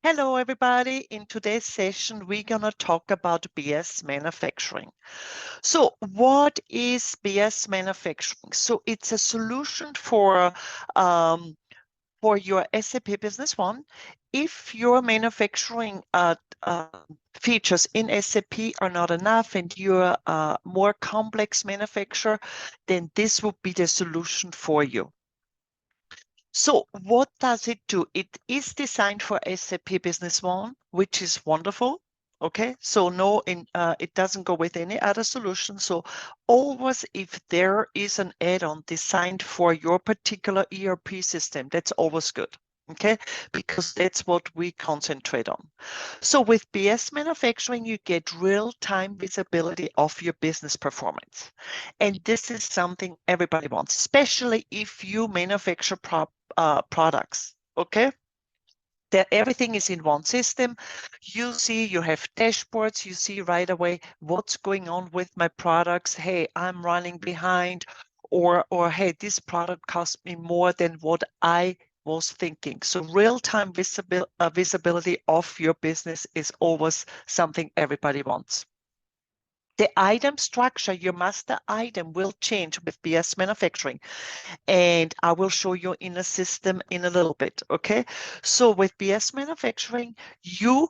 Hello, everybody. In today's session, we're going to talk about BEAS manufacturing. So what is BEAS manufacturing? So it's a solution for your SAP Business One. If your manufacturing features in SAP are not enough and you're a more complex manufacturer, then this would be the solution for you. So what does it do? It is designed for SAP Business One, which is wonderful. Okay, so it doesn't go with any other solution. So always, if there is an add-on designed for your particular ERP system, that's always good. Okay, because that's what we concentrate on. So with BEAS manufacturing, you get real-time visibility of your business performance. And this is something everybody wants, especially if you manufacture products. Okay, that everything is in one system. You have dashboards. You see right away what's going on with my products. Hey, I'm running behind, or hey, this product cost me more than what I was thinking. So real-time visibility of your business is always something everybody wants. The item structure, your master item, will change with BEAS manufacturing. And I will show you in a system in a little bit, okay? So with BEAS manufacturing, you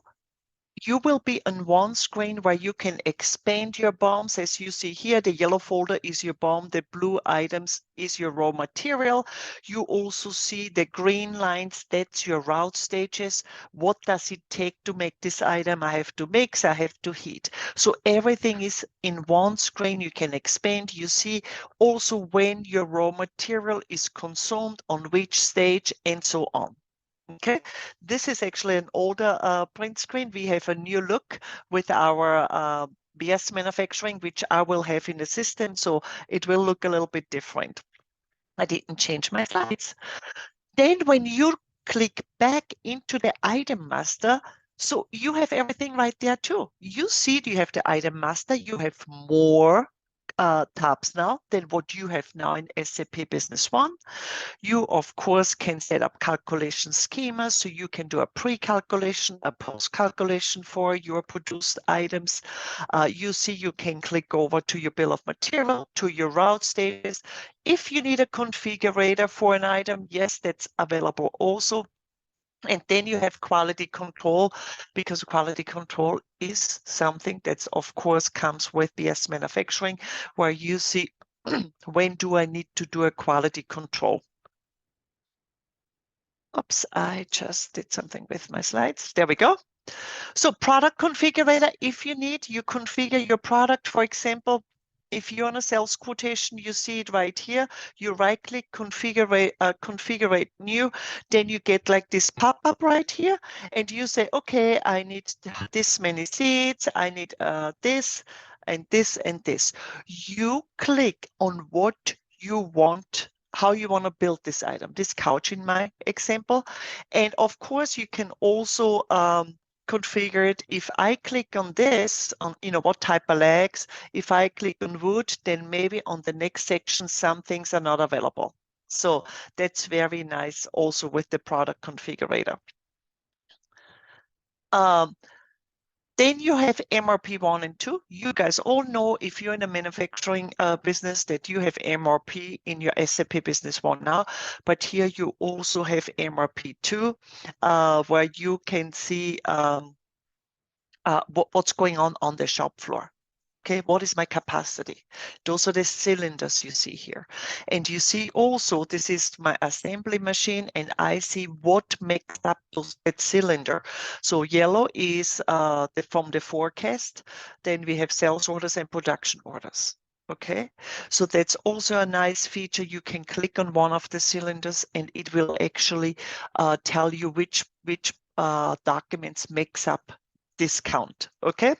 will be on one screen where you can expand your BOMs. As you see here, the yellow folder is your BOM, the blue items is your raw material. You also see the green lines, that's your route stages. What does it take to make this item? I have to mix, I have to heat. So everything is in one screen. You can expand. You see also when your raw material is consumed, on which stage, and so on. Okay, this is actually an older print screen. We have a new look with our BEAS manufacturing, which I will have in the system, so it will look a little bit different. I didn't change my slides. Then when you click back into the item master, so you have everything right there too. You see you have the item master, you have more tabs now than what you have now in SAP Business One. You, of course, can set up calculation schemas, so you can do a pre-calculation, a post-calculation for your produced items. You see you can click over to your bill of material, to your route status. If you need a configurator for an item, yes, that's available also. And then you have quality control, because quality control is something that's, of course, comes with BEAS manufacturing, where you see when do I need to do a quality control. Oops, I just did something with my slides. There we go. So product configurator, if you need, you configure your product. For example, if you're on a sales quotation, you see it right here. You right click, configure new, then you get like this pop-up right here, and you say, okay, I need this many seats, I need this and this and this. You click on what you want, how you want to build this item, this couch in my example. And of course, you can also configure it. If I click on this, on what type of legs, if I click on wood, then maybe on the next section, some things are not available. So that's very nice also with the product configurator. Then you have MRP 1 and 2. You guys all know, if you're in a manufacturing business, that you have MRP in your SAP Business One now. But here you also have MRP 2, where you can see what's going on the shop floor. Okay, what is my capacity? Those are the cylinders you see here. And you see also, this is my assembly machine, and I see what makes up that cylinder. So yellow is from the forecast. Then we have sales orders and production orders. Okay, so that's also a nice feature. You can click on one of the cylinders and it will actually tell you which documents makes up discount. Okay,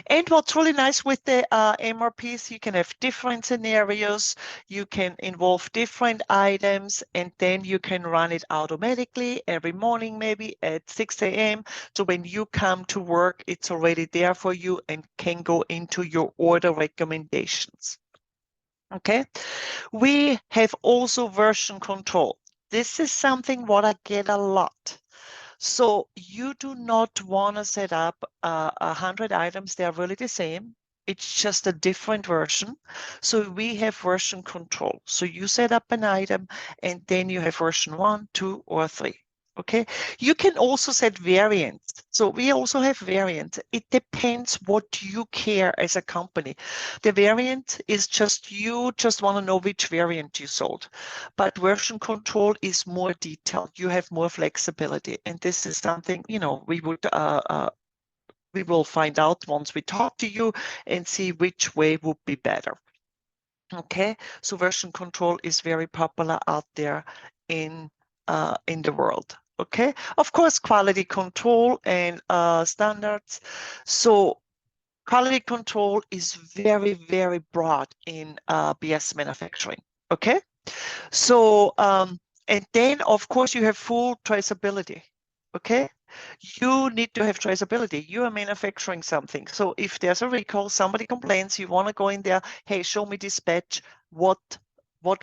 and what's really nice with the MRPs, you can have different scenarios, you can involve different items, and then you can run it automatically every morning, maybe at 6 a.m. So when you come to work, it's already there for you and can go into your order recommendations. Okay, we have also version control. This is something what I get a lot. So you do not want to set up 100 items. They are really the same. It's just a different version. So we have version control. So you set up an item and then you have version 1, 2, or 3. Okay. You can also set variants. So we also have variants. It depends what you care as a company. The variant is just you just want to know which variant you sold. But version control is more detailed. You have more flexibility. And this is something, we will find out once we talk to you and see which way would be better. Okay, so version control is very popular out there in the world. Okay, of course, quality control and standards. So quality control is very, very broad in BS manufacturing. Okay, so and then of course you have full traceability. Okay, you need to have traceability. You are manufacturing something. So if there's a recall, somebody complains, you want to go in there, hey, show me this batch, what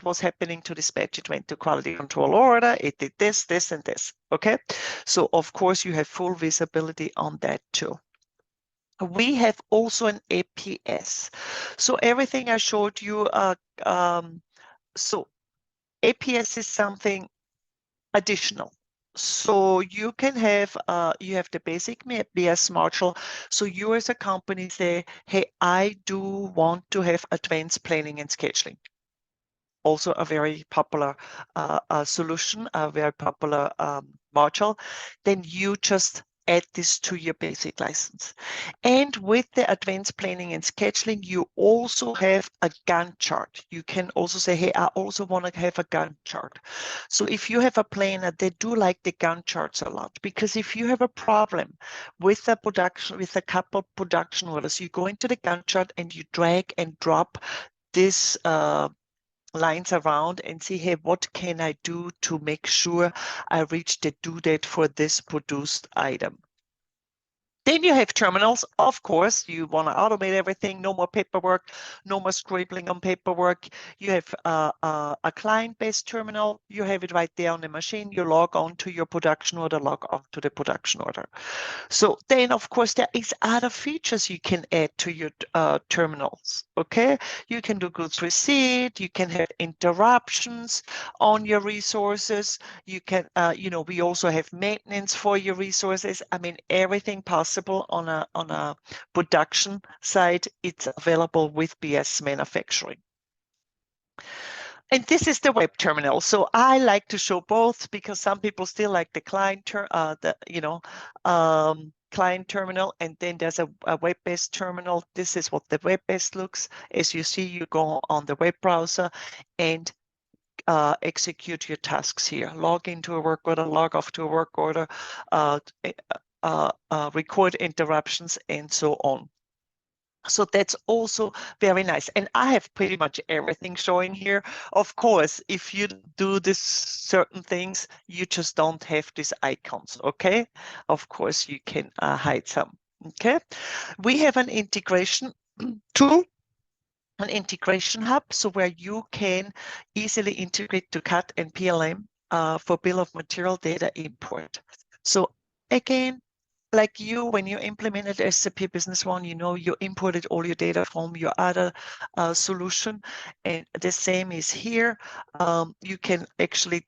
was happening to this batch? It went to quality control order, it did this, this, and this. Okay, so of course you have full visibility on that too. We have also an APS. So everything I showed you, so APS is something additional. So you can have, you have the basic BS module. So you as a company say, hey, I do want to have advanced planning and scheduling. Also a very popular solution, a very popular module. Then you just add this to your basic license. And with the advanced planning and scheduling, you also have a Gantt chart. You can also say, hey, I also want to have a Gantt chart. So if you have a planner, they do like the Gantt charts a lot, because if you have a problem with a production, with a couple production orders, you go into the Gantt chart and you drag and drop this lines around and see, hey, what can I do to make sure I reach the due date for this produced item? Then you have terminals. Of course, you want to automate everything. No more paperwork, no more scribbling on paperwork. You have a client-based terminal. You have it right there on the machine. You log on to your production order, log on to the production order. So then, of course, there is other features you can add to your terminals. Okay, you can do goods receipt. You can have interruptions on your resources. You can, we also have maintenance for your resources. I mean, everything possible on a production side, it's available with BS manufacturing. And this is the web terminal. So I like to show both because some people still like the client, client terminal, and then there's a web-based terminal. This is what the web-based looks. As you see, you go on the web browser and execute your tasks here. Log into a work order, log off to a work order, record interruptions, and so on. So that's also very nice. And I have pretty much everything showing here. Of course, if you do this certain things, you just don't have these icons, okay? Of course, you can hide some, okay? We have an integration tool, an integration hub, so where you can easily integrate to CAD and PLM for bill of material data import. So again, like when you implemented SAP Business One, you imported all your data from your other solution, and the same is here. You can actually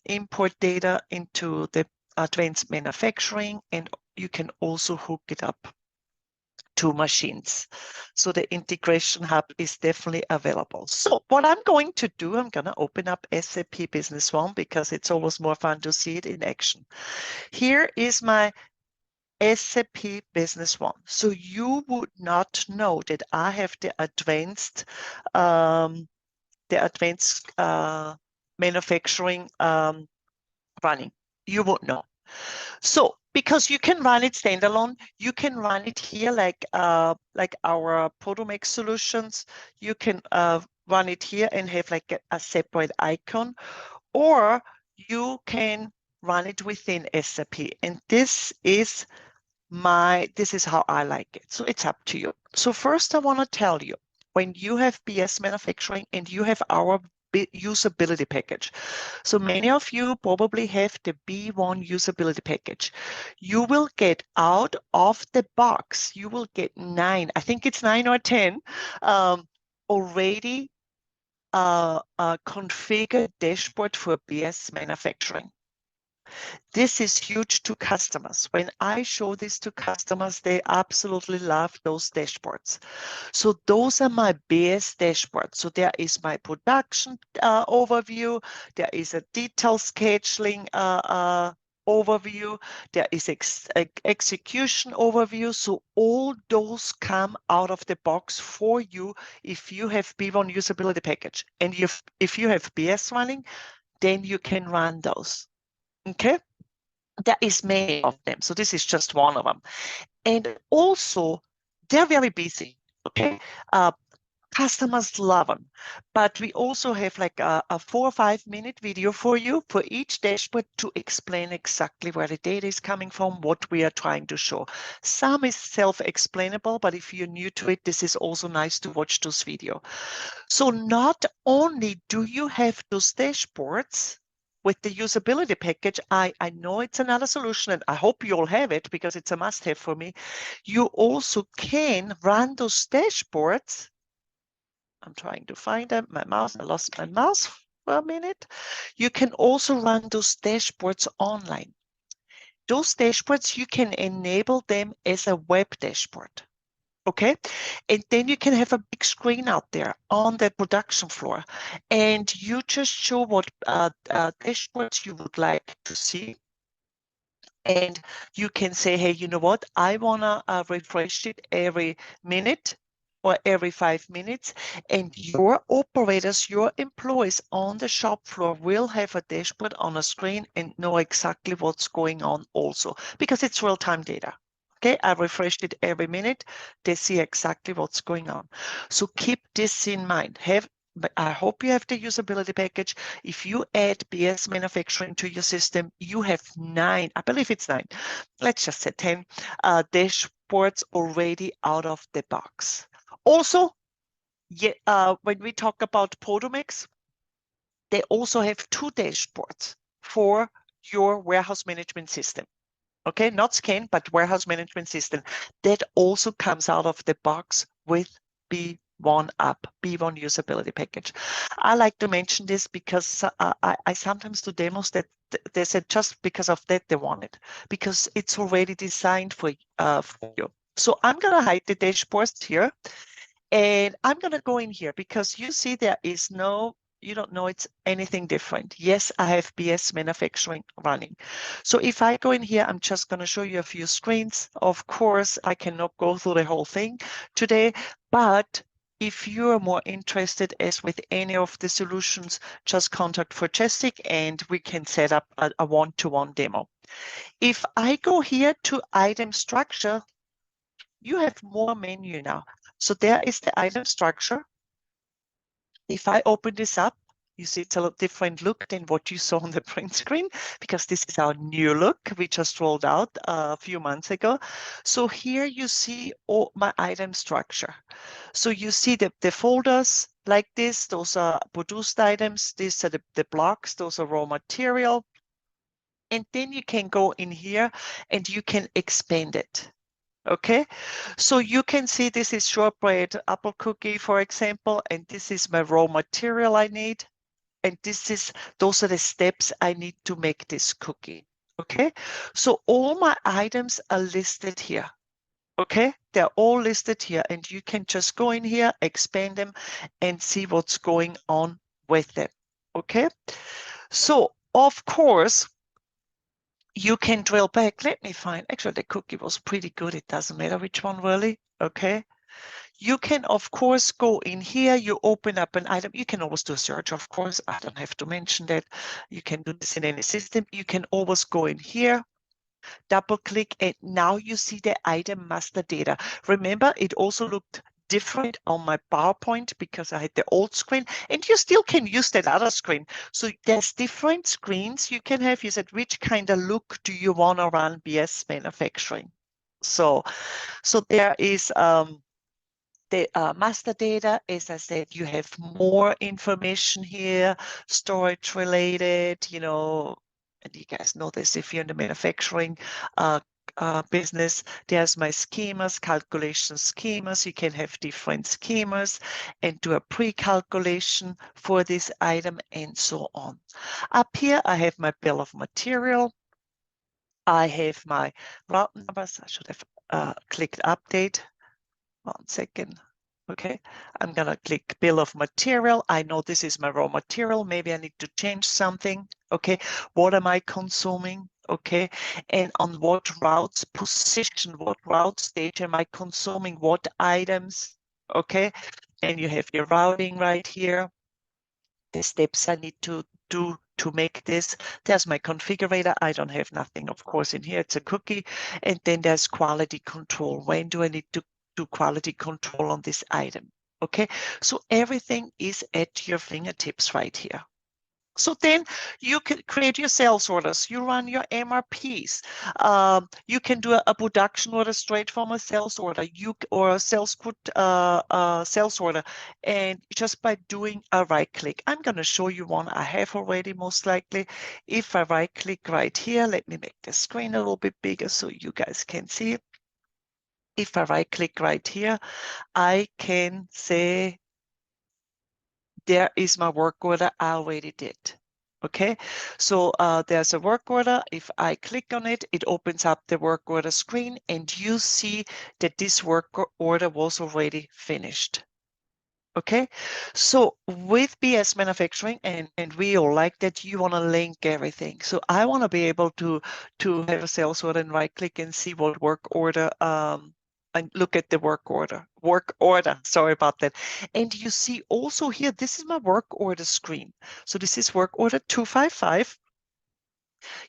import data into the advanced manufacturing, and you can also hook it up to machines. So the integration hub is definitely available. So what I'm going to do, I'm going to open up SAP Business One because it's always more fun to see it in action. Here is my SAP Business One. So you would not know that I have the advanced manufacturing running. You would know. So because you can run it standalone, you can run it here like our Podomex solutions. You can run it here and have like a separate icon, or you can run it within SAP. And this is how I like it. So it's up to you. So first I want to tell you, when you have BS manufacturing and you have our usability package. So many of you probably have the B1 usability package. You will get out of the box, you will get 9, I think it's 9 or 10, already configured dashboard for BEAS manufacturing. This is huge to customers. When I show this to customers, they absolutely love those dashboards. So those are my BEAS dashboards. So there is my production overview. There is a detail scheduling overview. There is execution overview. So all those come out of the box for you if you have B1 usability package. And if you have BEAS running, then you can run those. Okay. There is many of them. So this is just one of them. And also, they're very busy. Okay. Customers love them. But we also have like a 4 or 5 minute video for you for each dashboard to explain exactly where the data is coming from, what we are trying to show. Some is self-explainable, but if you're new to it, this is also nice to watch those videos. So not only do you have those dashboards, with the usability package, I know it's another solution, and I hope you all have it because it's a must-have for me. You also can run those dashboards. I'm trying to find them. I lost my mouse for a minute. You can also run those dashboards online. Those dashboards, you can enable them as a web dashboard. Okay, and then you can have a big screen out there on the production floor, and you just show what dashboards you would like to see. And you can say, hey, you know what? I want to refresh it every minute or every 5 minutes. And your operators, your employees on the shop floor will have a dashboard on a screen and know exactly what's going on also, because it's real-time data. Okay, I refreshed it every minute. They see exactly what's going on. So keep this in mind. I hope you have the usability package. If you add BEAS manufacturing to your system, you have 9, I believe it's 9, let's just say 10 dashboards already out of the box. Also, when we talk about Podomex, they also have 2 dashboards for your warehouse management system. Okay, not scan, but warehouse management system. That also comes out of the box with B1 app, B1 usability package. I like to mention this because I sometimes do demos that they said just because of that they want it, because it's already designed for you. So I'm going to hide the dashboards here, and I'm going to go in here because you see there is no, you don't know it's anything different. Yes, I have BEAS manufacturing running. So if I go in here, I'm just going to show you a few screens. Of course, I cannot go through the whole thing today, but if you're more interested, as with any of the solutions, just contact Forgestik and we can set up a one-to-one demo. If I go here to item structure, you have more menu now. So there is the item structure. If I open this up, you see it's a lot different look than what you saw on the print screen, because this is our new look we just rolled out a few months ago. So here you see all my item structure. So you see the folders like this, those are produced items, these are the blocks, those are raw material. And then you can go in here and you can expand it. Okay, so you can see this is shortbread apple cookie, for example, and this is my raw material I need. And those are the steps I need to make this cookie. Okay, so all my items are listed here. Okay, they're all listed here, and you can just go in here, expand them, and see what's going on with them. Okay, so of course, you can drill back. Let me find, actually the cookie was pretty good. It doesn't matter which one really. Okay. You can, of course, go in here. You open up an item. You can always do a search, of course. I don't have to mention that. You can do this in any system. You can always go in here, double click, and now you see the item master data. Remember, it also looked different on my PowerPoint because I had the old screen, and you still can use that other screen. So there's different screens you can have. You said, which kind of look do you want to run BEAS manufacturing? So there is the master data, as I said, you have more information here, storage related, you know, and you guys know this if you're in the manufacturing business. There's my schemas, calculation schemas. You can have different schemas and do a pre-calculation for this item and so on. Up here, I have my bill of material. I have my route numbers. I should have clicked update. 1 second. Okay, I'm gonna click bill of material. I know this is my raw material. Maybe I need to change something. Okay, what am I consuming? Okay, and on what routes position, what route stage am I consuming what items? Okay, and you have your routing right here. The steps I need to do to make this. There's my configurator. I don't have nothing, of course, in here. It's a cookie. And then there's quality control. When do I need to do quality control on this item? Okay, so everything is at your fingertips right here. So then you can create your sales orders. You run your MRPs. You can do a production order straight from a sales order. Or a sales sales order, and just by doing a right click. I'm going to show you one I have already most likely. If I right click right here, let me make the screen a little bit bigger so you guys can see it. If I right click right here, I can say, there is my work order I already did. Okay, so there's a work order. If I click on it, it opens up the work order screen, and you see that this work order was already finished. Okay, so with BEAS manufacturing, and we all like that, you want to link everything. So I want to be able to have a sales order and right click and see what work order and look at the work order. Sorry about that. And you see also here, this is my work order screen. So this is work order 255.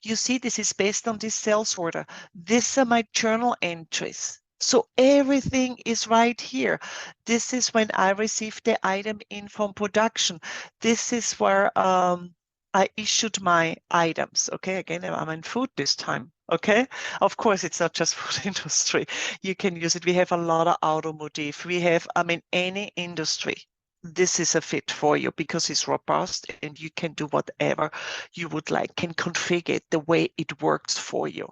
You see, this is based on this sales order. These are my journal entries. So everything is right here. This is when I received the item in from production. This is where I issued my items. Okay, again, I'm in food this time. Okay, of course, it's not just food industry. You can use it. We have a lot of automotive. We have, I mean, any industry. This is a fit for you because it's robust and you can do whatever you would like, can configure it the way it works for you.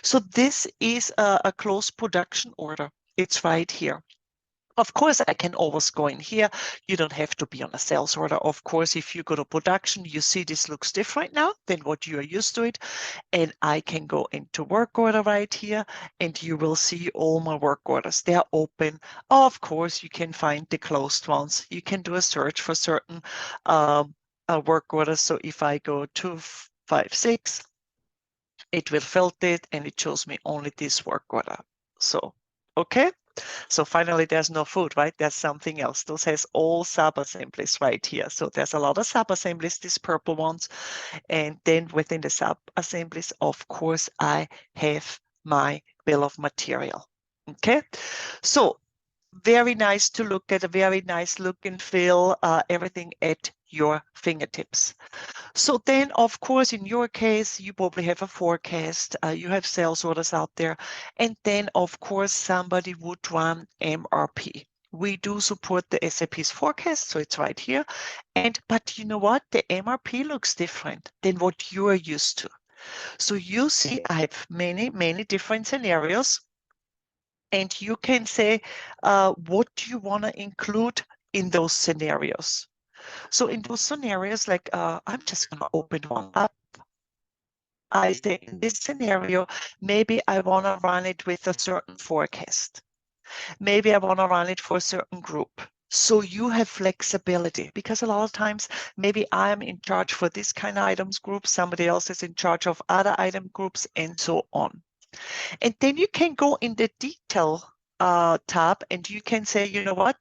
So this is a close production order. It's right here. Of course, I can always go in here. You don't have to be on a sales order. Of course, if you go to production, you see this looks different now than what you are used to it. And I can go into work order right here, and you will see all my work orders. They are open. Of course, you can find the closed ones. You can do a search for certain work orders. So if I go to 256, it will filter it and it shows me only this work order. So, okay. So finally, there's no food, right? There's something else. Those has all sub-assemblies right here. So there's a lot of sub-assemblies, these purple ones. And then within the sub-assemblies, of course, I have my bill of material. Okay. So very nice to look at, a very nice look and feel, everything at your fingertips. So then, of course, in your case, you probably have a forecast, you have sales orders out there, and then, of course, somebody would run MRP. We do support the SAP's forecast, so it's right here. But you know what? The MRP looks different than what you are used to. So you see, I have many, many different scenarios, and you can say what do you want to include in those scenarios. So in those scenarios, like I'm just going to open one up. I say in this scenario, maybe I want to run it with a certain forecast. Maybe I want to run it for a certain group. So you have flexibility, because a lot of times maybe I'm in charge for this kind of items group, somebody else is in charge of other item groups, and so on. And then you can go in the detail tab and you can say, you know what?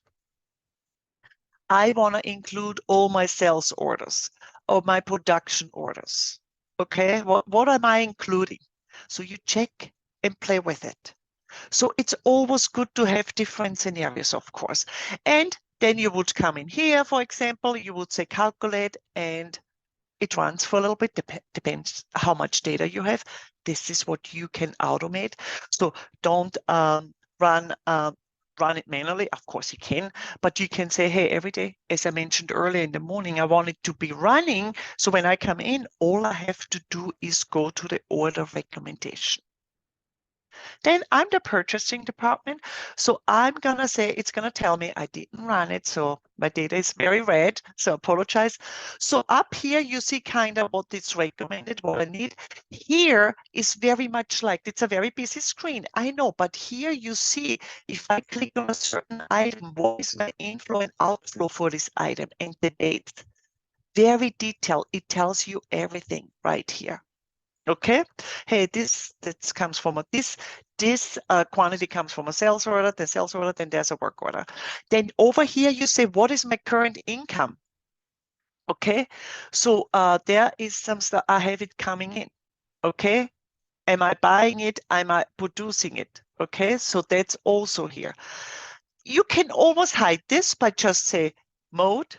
I want to include all my sales orders or my production orders. Okay, what am I including? So you check and play with it. So it's always good to have different scenarios, of course. And then you would come in here, for example, you would say calculate, and it runs for a little bit, depends how much data you have. This is what you can automate. So don't run run it manually. Of course you can, but you can say, hey, every day, as I mentioned earlier in the morning, I want it to be running. So when I come in, all I have to do is go to the order recommendation. Then I'm the purchasing department. So I'm going to say, it's going to tell me I didn't run it. So my data is very red. So apologize. So up here, you see kind of what is recommended, what I need. Here is very much like, it's a very busy screen. I know, but here you see, if I click on a certain item, what is my inflow and outflow for this item and the date? Very detailed. It tells you everything right here. Okay, hey, this comes from this quantity comes from a sales order, the sales order, then there's a work order. Then over here you say, what is my current income? Okay, so there is some stuff, I have it coming in. Okay, am I buying it? Am I producing it? Okay, so that's also here. You can almost hide this by just say mode,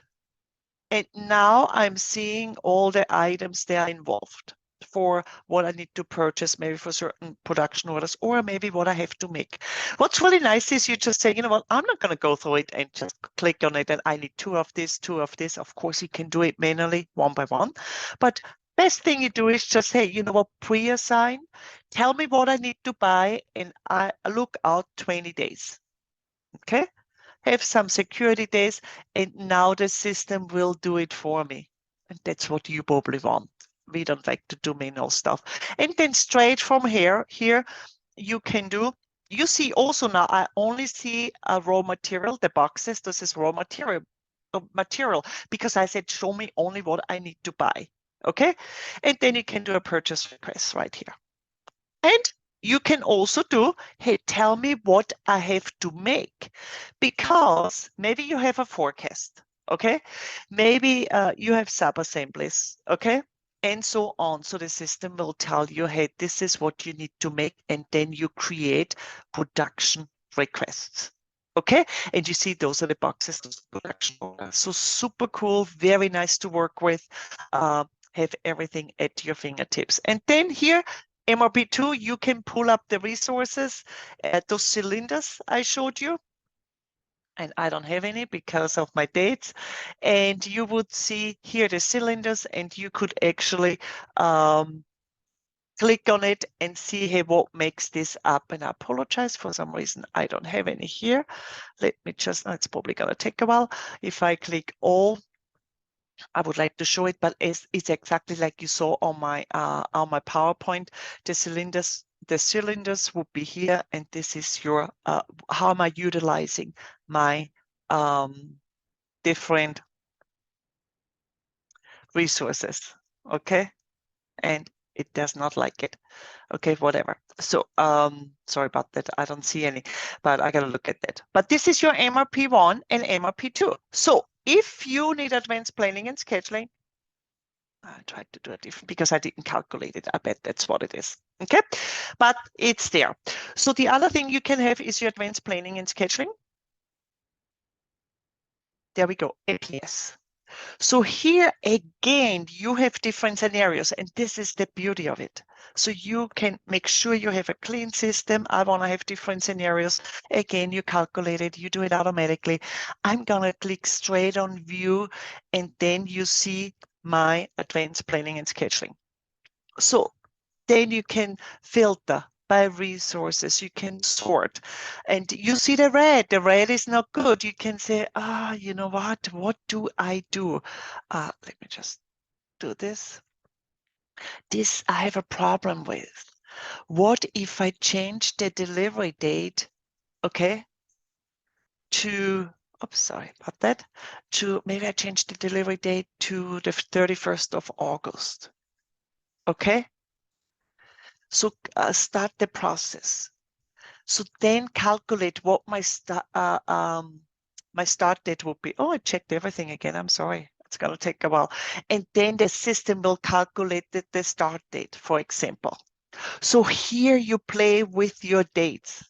and now I'm seeing all the items that are involved for what I need to purchase, maybe for certain production orders, or maybe what I have to make. What's really nice is you just say, you know what, I'm not going to go through it and just click on it and I need two of this, two of this. Of course, you can do it manually one by one, but best thing you do is just say, you know what, pre-assign, tell me what I need to buy, and I look out 20 days. Okay, have some security days, and now the system will do it for me. And that's what you probably want. We don't like to do manual stuff. And then straight from here you can do, you see also now I only see a raw material, the boxes, this is raw material, because I said, show me only what I need to buy. Okay. And then you can do a purchase request right here. And you can also do, hey, tell me what I have to make, because maybe you have a forecast, okay? Maybe you have sub-assemblies, okay? And so on. So the system will tell you, hey, this is what you need to make, and then you create production requests. Okay, and you see those are the boxes, those production orders. So super cool, very nice to work with. Have everything at your fingertips. And then here, MRP2, you can pull up the resources at those cylinders I showed you. And I don't have any because of my dates. And you would see here the cylinders, and you could actually click on it and see, hey, what makes this up? And I apologize, for some reason I don't have any here. Let me just, it's probably going to take a while. If I click all, I would like to show it, but it's exactly like you saw on my PowerPoint. The cylinders would be here, and this is your how am I utilizing my different resources. Okay, and it does not like it. Okay, whatever. So sorry about that. I don't see any, but I gotta look at that. But this is your MRP1 and MRP2. So if you need advanced planning and scheduling, I tried to do it different because I didn't calculate it. I bet that's what it is. Okay, but it's there. So the other thing you can have is your advanced planning and scheduling. There we go, APS. So here again, you have different scenarios, and this is the beauty of it. So you can make sure you have a clean system. I want to have different scenarios. Again, you calculate it, you do it automatically. I'm going to click straight on view, and then you see my advanced planning and scheduling. So then you can filter by resources, you can sort, and you see the red is not good. You can say, you know what do I do? Let me just do this. This I have a problem with. What if I change the delivery date, okay, to, oops, sorry about that, to maybe I change the delivery date to the 31st of August, okay? So start the process. So then calculate what my start date will be. Oh, I checked everything again. I'm sorry. It's going to take a while. And then the system will calculate the start date, for example. So here you play with your dates.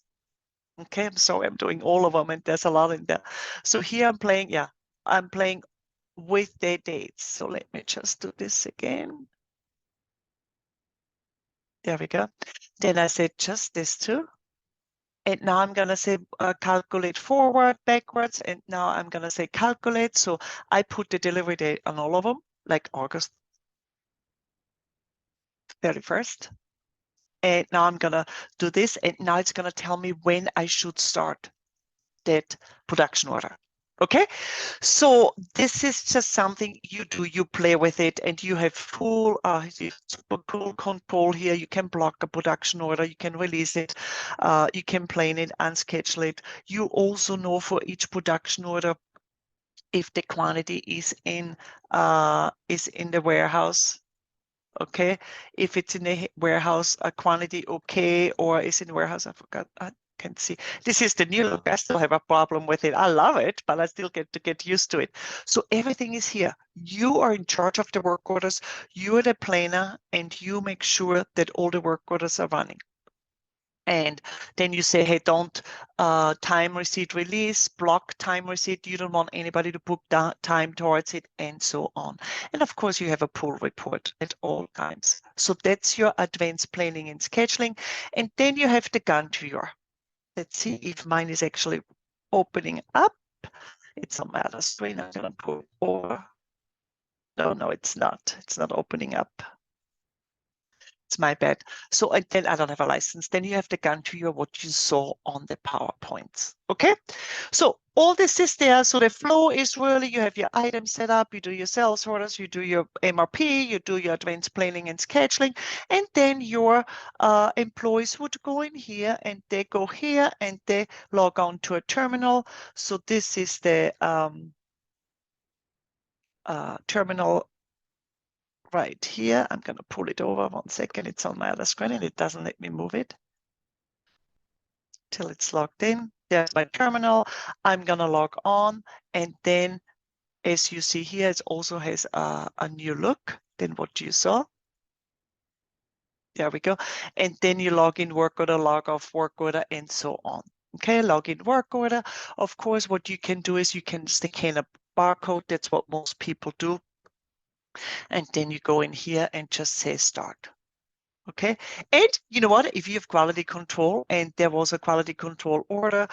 Okay, I'm sorry, I'm doing all of them, and there's a lot in there. So here I'm playing, yeah, I'm playing with the dates. So let me just do this again. There we go. Then I said just this two. And now I'm going to say calculate forward, backwards, and now I'm going to say calculate. So I put the delivery date on all of them, like August 31st. And now I'm going to do this, and now it's going to tell me when I should start that production order. Okay, so this is just something you do, you play with it, and you have full super cool control here. You can block a production order, you can release it, you can plan it, unschedule it. You also know for each production order if the quantity is in the warehouse. Okay, if it's in the warehouse, a quantity okay, or is in the warehouse, I forgot. I can see. This is the new look. I still have a problem with it. I love it, but I still get used to it. So everything is here. You are in charge of the work orders. You are the planner, and you make sure that all the work orders are running. And then you say, hey, don't time receipt release, block time receipt. You don't want anybody to book that time towards it, and so on. And of course, you have a pull report at all times. So that's your advanced planning and scheduling. And then you have the Gantt viewer. Let's see if mine is actually opening up. It's on my other screen. I'm going to put over. No, it's not. It's not opening up. It's my bad. So then I don't have a license. Then you have the Gantt viewer, what you saw on the PowerPoints. Okay. So all this is there. So the flow is really, you have your items set up, you do your sales orders, you do your MRP, you do your advanced planning and scheduling, and then your employees would go in here and they go here and they log on to a terminal. So this is the terminal right here. I'm going to pull it over 1 second. It's on my other screen and it doesn't let me move it till it's logged in. There's my terminal. I'm going to log on, and then as you see here, it also has a new look than what you saw. There we go. And then you log in work order, log off work order, and so on. Okay, log in work order. Of course, what you can do is you can scan a barcode. That's what most people do. And then you go in here and just say start. Okay, and you know what? If you have quality control and there was a quality control order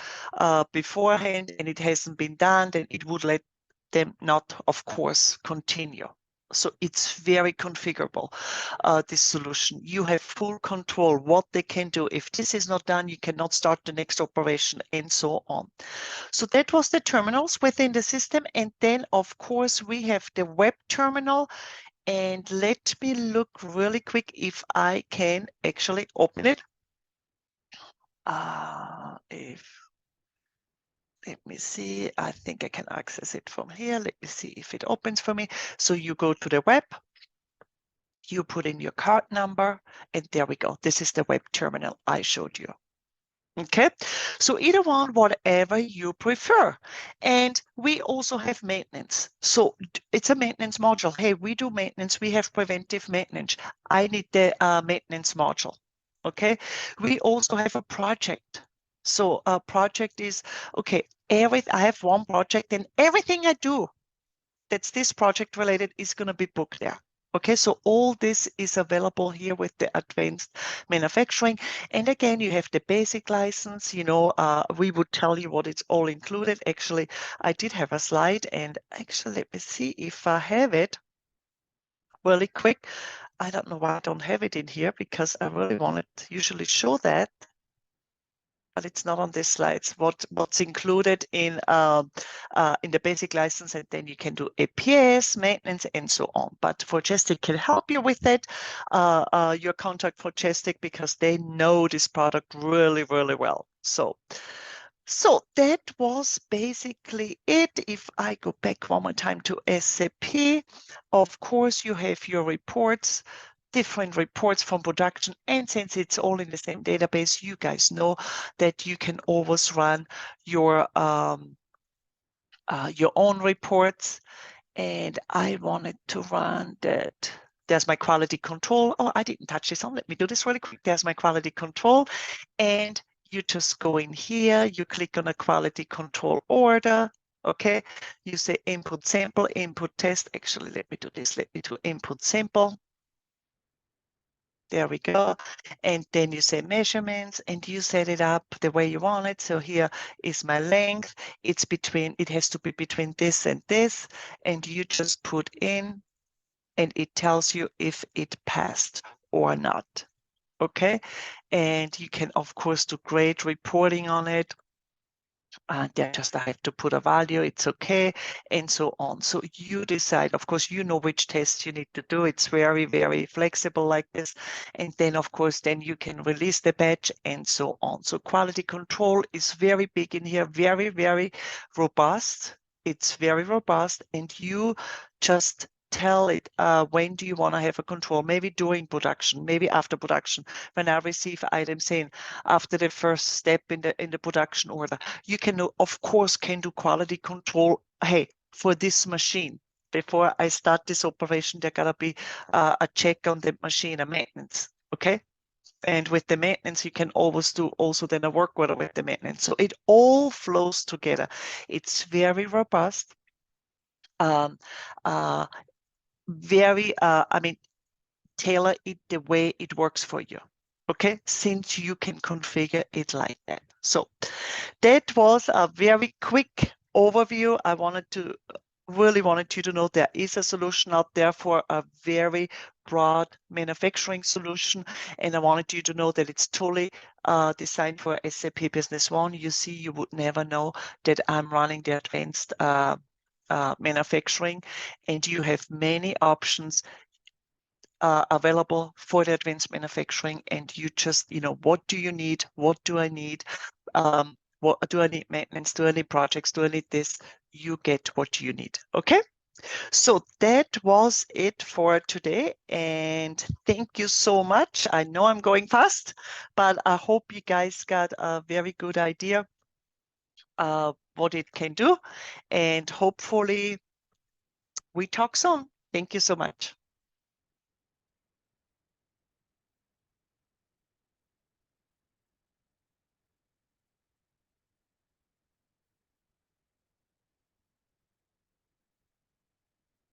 beforehand and it hasn't been done, then it would let them not, of course, continue. So it's very configurable, this solution. You have full control what they can do. If this is not done, you cannot start the next operation, and so on. So that was the terminals within the system. And then, of course, we have the web terminal. And let me look really quick if I can actually open it. Let me see, I think I can access it from here. Let me see if it opens for me. So you go to the web, you put in your card number, and there we go. This is the web terminal I showed you. Okay, so either one, whatever you prefer. And we also have maintenance. So it's a maintenance module. Hey, we do maintenance. We have preventive maintenance. I need the maintenance module. Okay, we also have a project. So a project is, okay, I have one project and everything I do that's this project related is going to be booked there. Okay, so all this is available here with the advanced manufacturing. And again, you have the basic license, you know, we would tell you what it's all included. Actually, I did have a slide, and actually, let me see if I have it really quick. I don't know why I don't have it in here, because I really wanted to usually show that, but it's not on this slides. What's included in the basic license, and then you can do APS, maintenance, and so on. But Forgestik can help you with that. Your contact Forgestik, because they know this product really, really well. So that was basically it. If I go back one more time to SAP, of course, you have your reports, different reports from production. And since it's all in the same database, you guys know that you can always run your own reports. And I wanted to run that. There's my quality control. Oh, I didn't touch this on. Let me do this really quick. There's my quality control. And you just go in here, you click on a quality control order. Okay, you say input sample, input test. Actually, let me do this. Let me do input sample. There we go. And then you say measurements and you set it up the way you want it. So here is my length. It has to be between this and this. And you just put in and it tells you if it passed or not. Okay. And you can, of course, do great reporting on it. Then just I have to put a value, it's okay, and so on. So you decide, of course, you know which tests you need to do. It's very, very flexible like this. And then, of course, then you can release the batch and so on. So quality control is very big in here, very, very robust. It's very robust. And you just tell it when do you want to have a control, maybe during production, maybe after production, when I receive items in after the first step in the production order. You can, of course, can do quality control. Hey, for this machine, before I start this operation, there gotta be a check on the machine, a maintenance, okay? And with the maintenance, you can always do also then a work order with the maintenance. So it all flows together. It's very robust. I mean, tailor it the way it works for you. Okay, since you can configure it like that. So that was a very quick overview. I really wanted you to know there is a solution out there for a very broad manufacturing solution. And I wanted you to know that it's totally designed for SAP Business One. You see, you would never know that I'm running the advanced manufacturing, and you have many options available for the advanced manufacturing, and you just, what do you need? What do I need? What do I need? Maintenance? Do I need projects? Do I need this? You get what you need. Okay. So that was it for today, and thank you so much. I know I'm going fast, but I hope you guys got a very good idea what it can do, and hopefully we talk soon. Thank you so much.